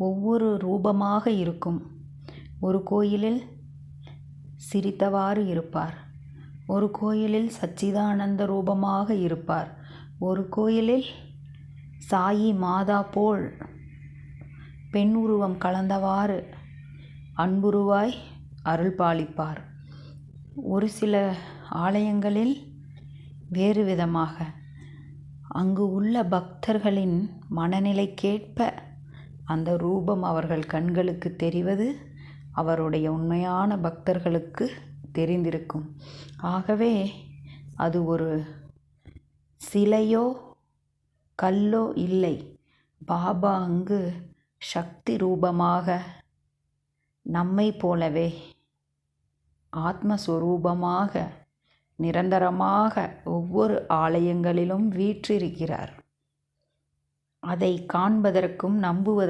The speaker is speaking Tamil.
ஒவ்வொரு ரூபமாக இருக்கும். ஒரு கோயிலில் சிரித்தவாறு இருப்பார், ஒரு கோயிலில் சச்சிதானந்த ரூபமாக இருப்பார், ஒரு கோயிலில் சாயி மாதா போல் பெண் உருவம் கலந்தவாறு அன்புருவாய் அருள் பாலிப்பார். ஒரு சில ஆலயங்களில் வேறு விதமாக அங்கு உள்ள பக்தர்களின் மனநிலைக்கேற்ப அந்த ரூபம் அவர்கள் கண்களுக்கு தெரிவது அவருடைய உண்மையான பக்தர்களுக்கு தெரிந்திருக்கும். ஆகவே அது ஒரு சிலையோ கல்லோ இல்லை. பாபா அங்கு சக்தி ரூபமாக நம்மை போலவே ஆத்மஸ்வரூபமாக நிரந்தரமாக ஒவ்வொரு ஆலயங்களிலும் வீற்றிருக்கிறார். அதை காண்பதற்கும் நம்புவதற்கும்